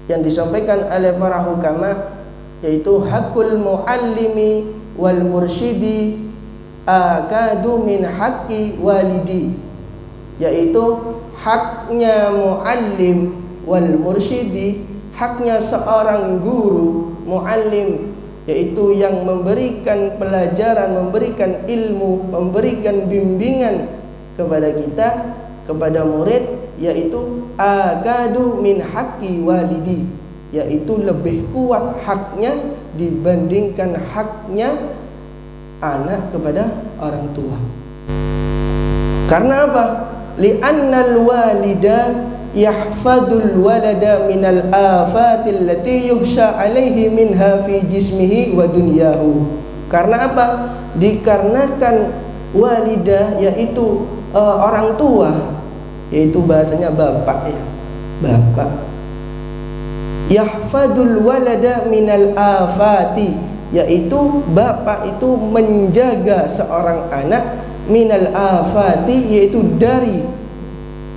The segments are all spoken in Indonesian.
yang disampaikan oleh para hukama, yaitu hakul muallimi wal mursyidi akadu min haqqi walidi, yaitu haknya muallim wal mursyidi, haknya seorang guru muallim, yaitu yang memberikan pelajaran, memberikan ilmu, memberikan bimbingan kepada kita, kepada murid, yaitu akadu min haqqi walidi, yaitu lebih kuat haknya dibandingkan haknya anak kepada orang tua. Karena apa? Li'annal walida yahfadul walada minal afatil lati yukhsha alaihi minha fi jismihi wa dunyahu. Karena apa? Dikarenakan walidah, yaitu orang tua, yaitu bahasanya bapak ya, bapak. Yahfadul walada minal afati, yaitu bapak itu menjaga seorang anak minal afati, yaitu dari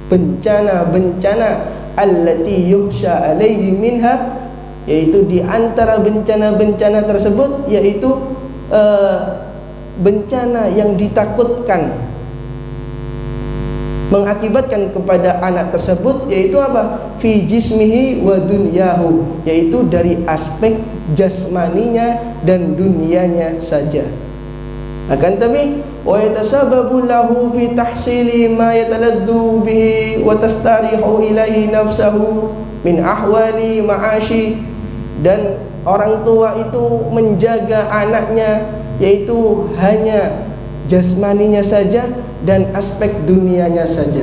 bencana-bencana allati yukhsha alaihi minha, yaitu di antara bencana-bencana tersebut, yaitu bencana yang ditakutkan mengakibatkan kepada anak tersebut, yaitu apa? Fi jismihi wa dunyahu, yaitu dari aspek jasmaninya dan dunianya saja. Akan tapi wa yatasababu lahu fi tahsili ma yataladzu bihi wa tastarihu ilaihi nafsahu min ahwali ma'ashi, dan orang tua itu menjaga anaknya, yaitu hanya jasmaninya saja dan aspek dunianya saja,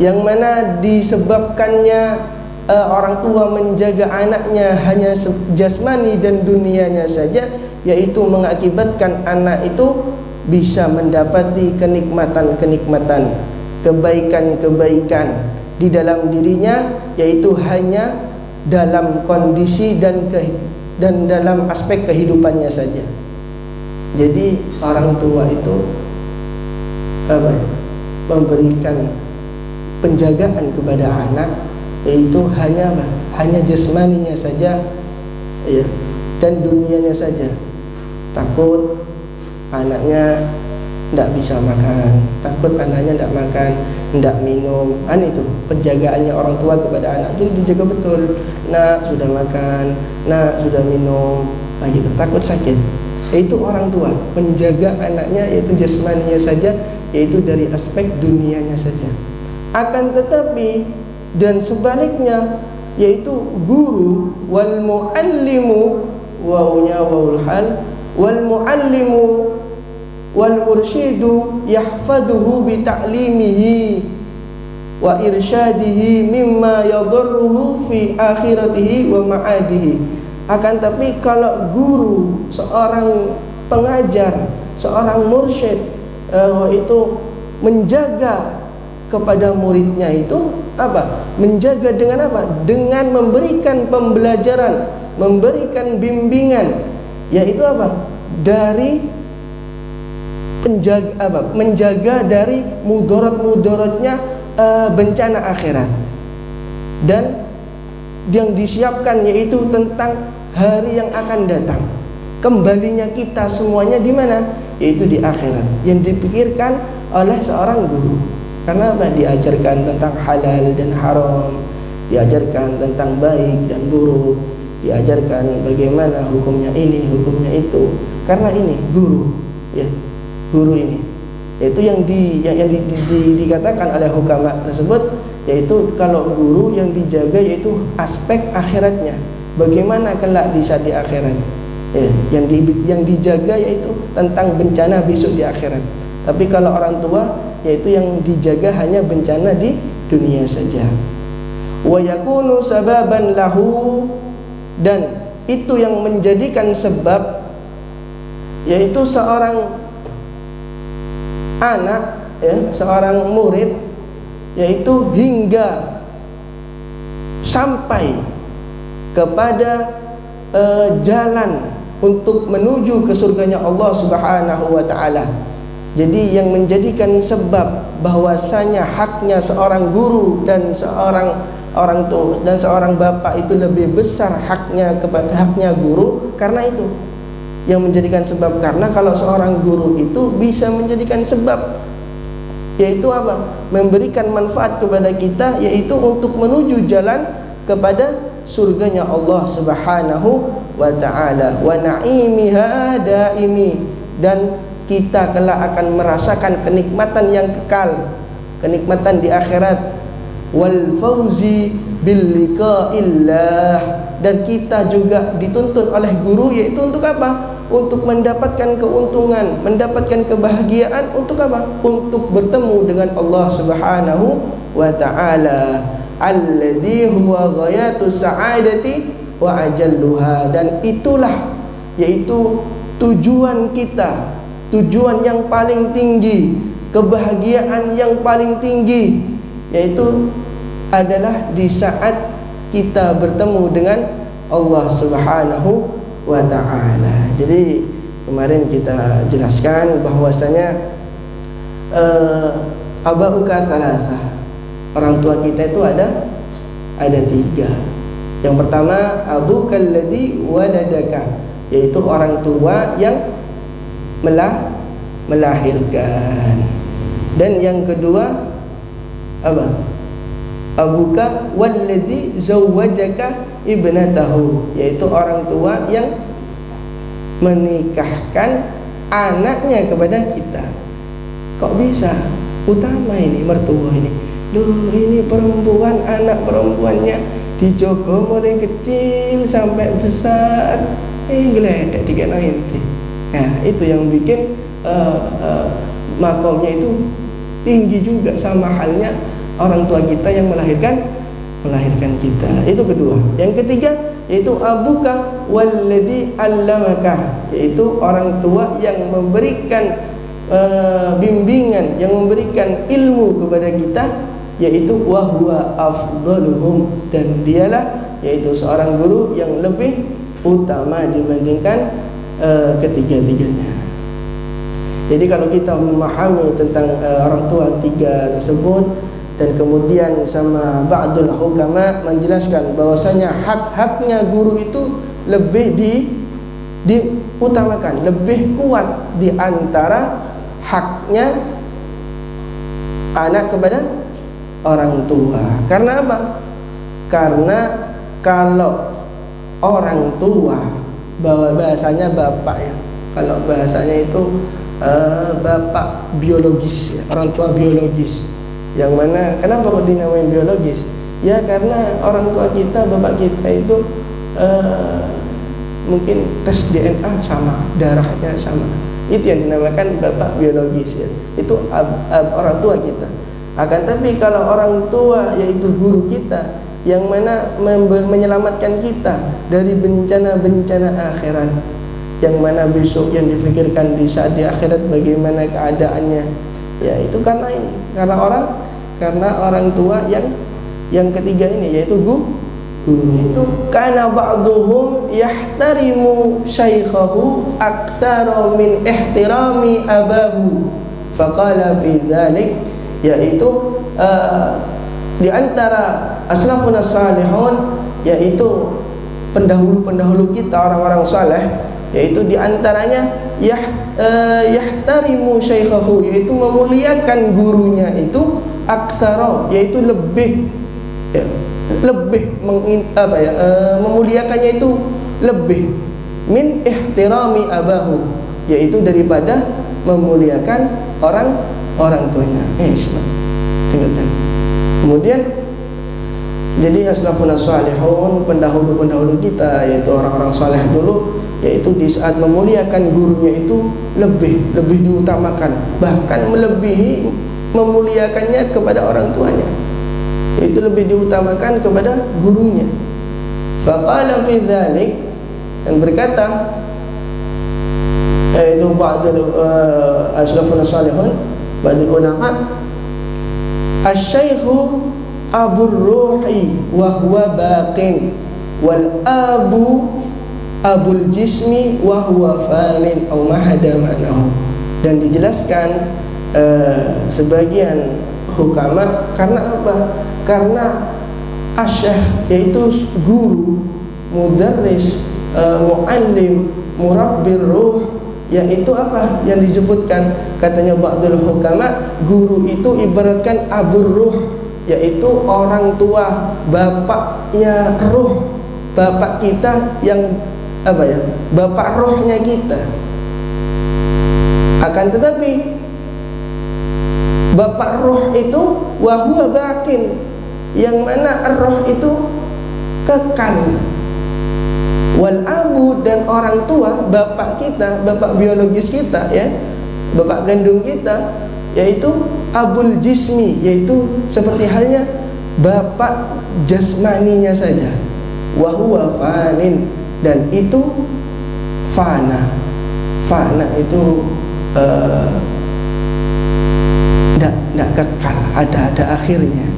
yang mana disebabkannya orang tua menjaga anaknya hanya jasmani dan dunianya saja, yaitu mengakibatkan anak itu bisa mendapati kenikmatan-kenikmatan, kebaikan-kebaikan di dalam dirinya, yaitu hanya dalam kondisi dan dalam aspek kehidupannya saja. Jadi orang tua itu memberikan penjagaan kepada anak, yaitu hanya jasmaninya saja ya, dan dunianya saja. Takut anaknya tidak bisa makan, takut anaknya tidak makan, tidak minum. Itu penjagaannya orang tua kepada anak, jadi dijaga betul. Nak sudah makan, nak sudah minum, gitu. Takut sakit. Itu orang tua menjaga anaknya, yaitu jasmaninya saja, yaitu dari aspek dunianya saja. Akan tetapi dan sebaliknya, yaitu guru wal muallimu, wawunya wawul hal, wal muallimu wal mursyidu yahfaduhu bi ta'limihi wa irsyadihi mimma yadurruhu fi akhiratihi wa ma'adihi. Akan tapi kalau guru, seorang pengajar, seorang mursyid itu menjaga kepada muridnya, itu apa? Menjaga dengan apa? Dengan memberikan pembelajaran, memberikan bimbingan, yaitu apa? Dari menjaga dari mudarat-mudaratnya bencana akhirat, dan yang disiapkan yaitu tentang hari yang akan datang. Kembalinya kita semuanya di mana? Yaitu di akhirat, yang dipikirkan oleh seorang guru. Karena apa? Diajarkan tentang halal dan haram, diajarkan tentang baik dan buruk, diajarkan bagaimana hukumnya ini, hukumnya itu. Karena ini guru, ya, guru ini, yaitu yang dikatakan oleh hukama tersebut, yaitu kalau guru yang dijaga yaitu aspek akhiratnya, bagaimana kelak di saat di akhirat, ya, yang dijaga yaitu tentang bencana besok di akhirat. Tapi kalau orang tua, yaitu yang dijaga hanya bencana di dunia saja. Wa yakunu sababan lahu, dan itu yang menjadikan sebab, yaitu seorang anak, ya, seorang murid, yaitu hingga sampai kepada jalan untuk menuju ke surganya Allah Subhanahu wa ta'ala. Jadi yang menjadikan sebab bahwasanya haknya seorang guru dan seorang orang tua dan seorang bapak itu lebih besar haknya kepada haknya guru karena itu yang menjadikan sebab. Karena kalau seorang guru itu bisa menjadikan sebab, yaitu apa? Memberikan manfaat kepada kita, yaitu untuk menuju jalan kepada surganya Allah Subhanahu wa ta'ala. Wa na'imiha daimi, dan kita kelak akan merasakan kenikmatan yang kekal, kenikmatan di akhirat. Wal fauzi bil liqa'illah, dan kita juga dituntut oleh guru yaitu untuk apa? Untuk mendapatkan keuntungan, mendapatkan kebahagiaan. Untuk apa? Untuk bertemu dengan Allah Subhanahu wa ta'ala, alladzi huwa ghayatus sa'adati wa ajalluha. Dan itulah yaitu tujuan kita, tujuan yang paling tinggi, kebahagiaan yang paling tinggi, yaitu adalah di saat kita bertemu dengan Allah Subhanahu wa ta'ala. Jadi kemarin kita jelaskan bahwasanya abauka salasah, orang tua kita itu ada 3. Yang pertama abukal ladzi waladaka, yaitu orang tua yang melahirkan. Dan yang kedua apa? Abuka walladzi zawwajaka ibnatahu, yaitu orang tua yang menikahkan anaknya kepada kita. Kok bisa utama ini mertua ini? Loh, ini perempuan, anak perempuannya dijogo mulai kecil sampai besar, geledek dikena inti. Nah, itu yang bikin makomnya itu tinggi juga, sama halnya orang tua kita yang melahirkan kita. Itu kedua. Yang ketiga yaitu abuka walladzi allamaka, yaitu orang tua yang memberikan bimbingan, yang memberikan ilmu kepada kita, yaitu wahwa afdaluhum, dan dialah yaitu seorang guru yang lebih utama dibandingkan ketiga-tiganya. Jadi kalau kita memahami tentang orang tua 3 tersebut, dan kemudian sama ba'dul hukama menjelaskan bahwasanya hak-haknya guru itu lebih diutamakan, lebih kuat di antara haknya anak kepada orang tua. Karena apa? Karena kalau orang tua, bahasanya bapak ya, kalau bahasanya itu bapak biologis ya, orang tua biologis. Yang mana kenapa kok dinamain biologis? Ya karena orang tua kita, bapak kita itu mungkin tes DNA sama, darahnya sama. Itu yang dinamakan bapak biologis ya. Itu orang tua kita. Akan tapi kalau orang tua yaitu guru kita, yang mana menyelamatkan kita dari bencana-bencana akhirat, yang mana besok yang difikirkan di saat di akhirat bagaimana keadaannya, ya itu karena ini, karena orang tua yang ketiga ini, yaitu guru. Itu kana ba'dhum yahtarimu syaikhahu aktsara min ihtirami abahu, faqala fi dzalik, yaitu di antara aslafun salihun, yaitu pendahulu-pendahulu kita, orang-orang saleh, yaitu di antaranya yahtarimu syaikhahu, yaitu memuliakan gurunya itu, aktsara, yaitu lebih ya, memuliakannya itu lebih min ihtirami abahu, yaitu daripada memuliakan orang tuanya. Tinggalkan. Kemudian jadi aslafun salihun, pendahulu-pendahulu kita, yaitu orang-orang saleh dulu, yaitu di saat memuliakan gurunya itu lebih diutamakan, bahkan melebihi memuliakannya kepada orang tuanya, yaitu lebih diutamakan kepada gurunya. Faqala fi dzalik, dan berkata yaitu ba'dul aslafun salihun, ba'dul ulama, asy-syaikhu abur ruhi wa huwa baqin, wal abu abul jismi wa huwa fanin aw mahada ma'nahu. Dan dijelaskan sebagian hukama, karena apa? Karena asyakh yaitu guru, mudarris, muallim, murabbir ruh, yaitu apa yang disebutkan? Katanya ba'dul hukama, guru itu ibaratkan abur ruh, yaitu orang tua, bapaknya ruh, bapak kita yang apa ya, bapak rohnya kita. Akan tetapi bapak roh itu wahuwa bakin, yang mana roh itu kekal. Wal abu, dan orang tua, bapak kita, bapak biologis kita ya, bapak kandung kita, yaitu abul jismi, yaitu seperti halnya bapak jasmaninya saja. Wahuwa fanin, dan itu fana. Fana itu tidak kekal, ada akhirnya,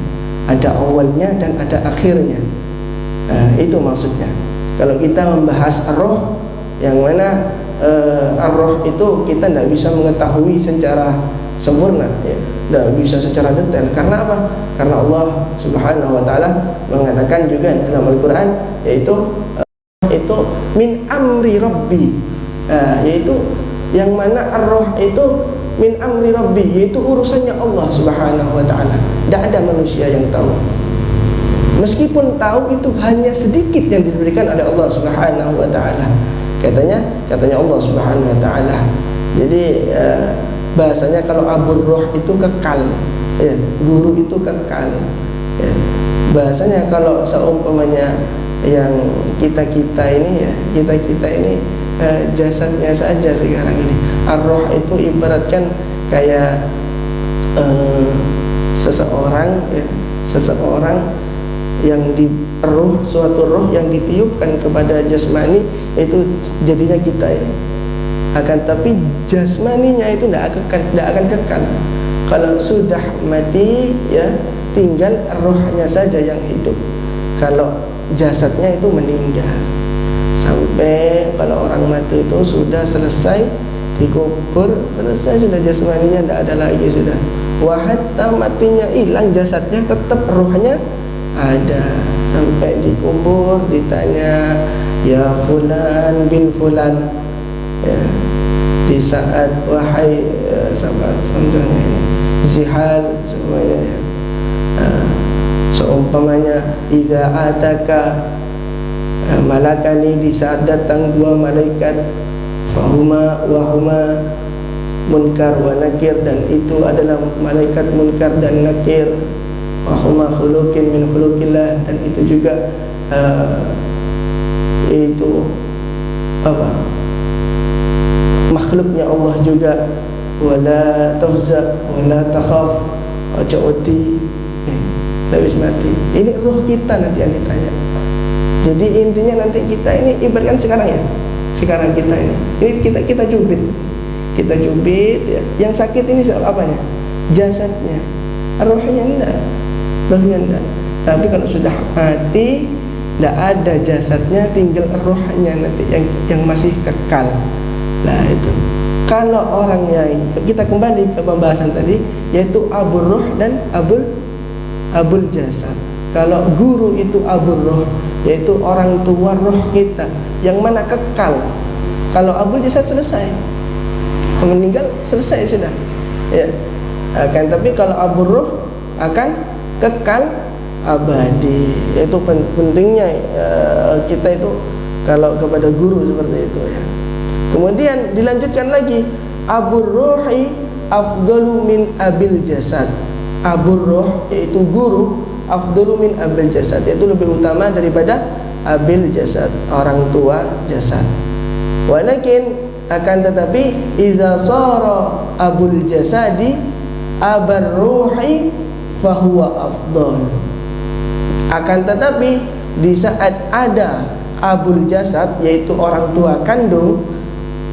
ada awalnya dan ada akhirnya. Itu maksudnya. Kalau kita membahas roh, yang mana roh itu kita tidak bisa mengetahui secara sempurna, ya, tidak bisa secara detail. Karena apa? Karena Allah Subhanahu Wa Taala mengatakan juga dalam Al-Quran, yaitu itu min amri Rabbi, yaitu yang mana roh itu min amri Rabbi, yaitu urusannya Allah Subhanahu Wa Taala. Tidak ada manusia yang tahu. Meskipun tahu, itu hanya sedikit yang diberikan oleh Allah Subhanahu Wa Taala. Katanya Allah Subhanahu Wa Taala. Jadi bahasanya kalau abur roh itu kekal, ya, guru itu kekal. Ya. Bahasanya kalau seumpamanya yang kita ini ya, kita ini jasadnya saja sekarang ini. Ar-roh itu ibaratkan kayak seseorang, ya, seseorang yang di roh, suatu roh yang ditiupkan kepada jasmani, itu jadinya kita ini. Akan tapi jasmaninya itu tidak akan kekal. Kalau sudah mati, ya, tinggal rohnya saja yang hidup. Kalau jasadnya itu meninggal, sampai kalau orang mati itu sudah selesai dikubur, selesai, sudah jasmaninya tidak ada lagi, sudah. Wahatta matinya hilang, jasadnya tetap rohnya ada. Sampai dikubur ditanya, ya fulan bin fulan, ya, di saat wahai sahabat contohnya ini zihal semuanya, ya. Seumpamanya idza ataka malakani, di saat datang dua malaikat, fahuma wahuma munkar wa nakir, dan itu adalah malaikat munkar dan nakir. Wahuma khuluqin min khuluqillah, dan itu juga itu apa, makhluknya Allah juga. Wala tafza wala takhaf, ojo oti, habis mati. Ini roh kita nanti yang ditanya. Jadi intinya nanti kita ini ibaratkan sekarang, ya, sekarang kita ini kita cubit, ya. Yang sakit ini apanya? Jasadnya. Rohnya enggak, rohnya enggak. Tapi kalau sudah mati, tidak ada jasadnya, tinggal rohnya nanti yang masih kekal. Nah itu. Kalau orang yang, kita kembali ke pembahasan tadi, yaitu abur roh dan abul jasad. Kalau guru itu abur roh, yaitu orang tua roh kita, yang mana kekal. Kalau abul jasad selesai, meninggal selesai sudah, ya. Akan tapi kalau abur roh akan kekal abadi. Itu pentingnya kita itu kalau kepada guru seperti itu, ya. Kemudian dilanjutkan lagi, abur rohi afdalu min abil jasad. Abur roh yaitu guru, afdalu min abil jasad, yaitu lebih utama daripada abil jasad, orang tua jasad. Walakin, akan tetapi, idza sara abul jasadi abar rohi fahuwa afdal. Akan tetapi di saat ada abul jasad, yaitu orang tua kandung,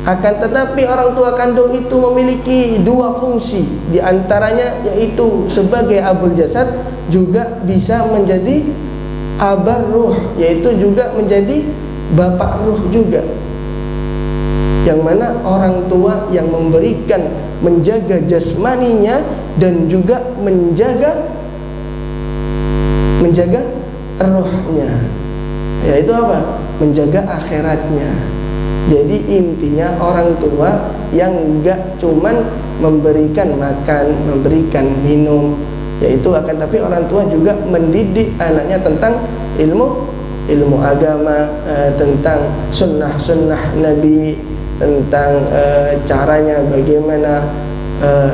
akan tetapi orang tua kandung itu memiliki dua fungsi, di antaranya yaitu sebagai abul jasad juga bisa menjadi abar ruh, yaitu juga menjadi bapak ruh juga. Yang mana orang tua yang memberikan, menjaga jasmaninya dan juga menjaga rohnya, yaitu apa? Menjaga akhiratnya. Jadi intinya orang tua yang enggak cuman memberikan makan, memberikan minum, yaitu akan tapi orang tua juga mendidik anaknya tentang ilmu agama, tentang sunnah Nabi, tentang caranya bagaimana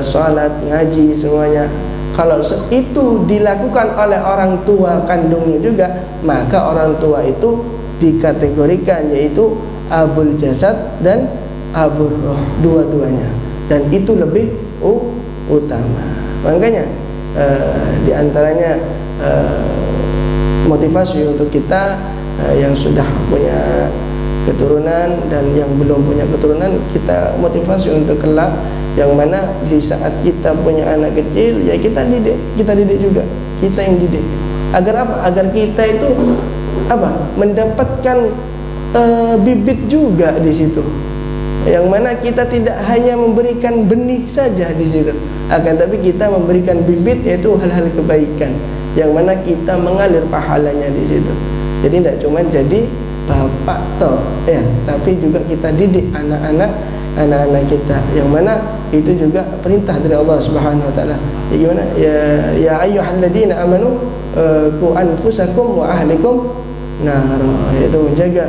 sholat, ngaji, semuanya. Kalau itu dilakukan oleh orang tua kandungnya juga, maka orang tua itu dikategorikan yaitu abul jasad dan abul roh, dua-duanya, dan itu lebih utama. Makanya diantaranya motivasi untuk kita yang sudah punya keturunan dan yang belum punya keturunan, kita motivasi untuk kelak, yang mana di saat kita punya anak kecil, ya kita didik juga, kita yang didik. Agar apa? Agar kita itu apa? Mendapatkan bibit juga di situ. Yang mana kita tidak hanya memberikan benih saja di situ, akan tapi kita memberikan bibit, yaitu hal-hal kebaikan, yang mana kita mengalir pahalanya di situ. Jadi tidak cuma jadi bapak toh, ya, tapi juga kita didik anak-anak kita, yang mana itu juga perintah dari Allah Subhanahu wa taala. Ya gimana? Ya ayyuhalladzina amanu qu anfusakum wa ahlikum nar, yaitu menjaga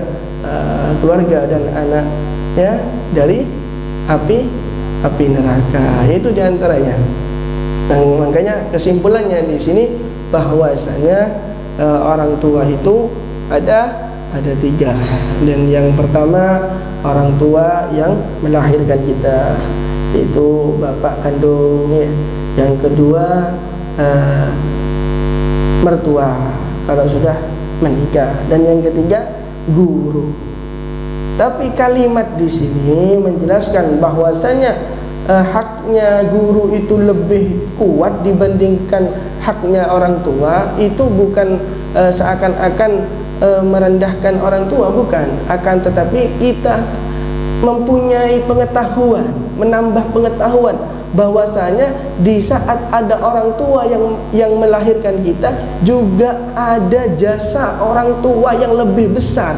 keluarga dan anaknya dari api neraka. Itu diantaranya. Nah, makanya kesimpulannya di sini bahwasanya orang tua itu ada tiga. Dan yang pertama, orang tua yang melahirkan kita, yaitu bapak kandung, ya. Yang kedua, mertua kalau sudah menikah, dan yang ketiga, guru. Tapi kalimat di sini menjelaskan bahwasanya haknya guru itu lebih kuat dibandingkan haknya orang tua. Itu bukan seakan-akan merendahkan orang tua, bukan. Akan tetapi kita mempunyai pengetahuan, menambah pengetahuan bahwasanya di saat ada orang tua yang melahirkan kita, juga ada jasa orang tua yang lebih besar,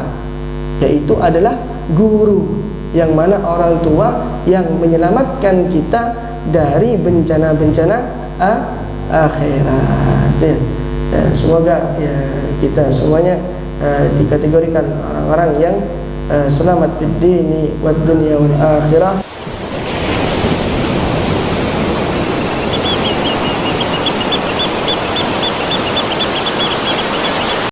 yaitu adalah guru, yang mana orang tua yang menyelamatkan kita dari bencana-bencana akhirat. Ya, semoga ya kita semuanya dikategorikan orang-orang yang selamat fid dini wad dunya wal akhirah.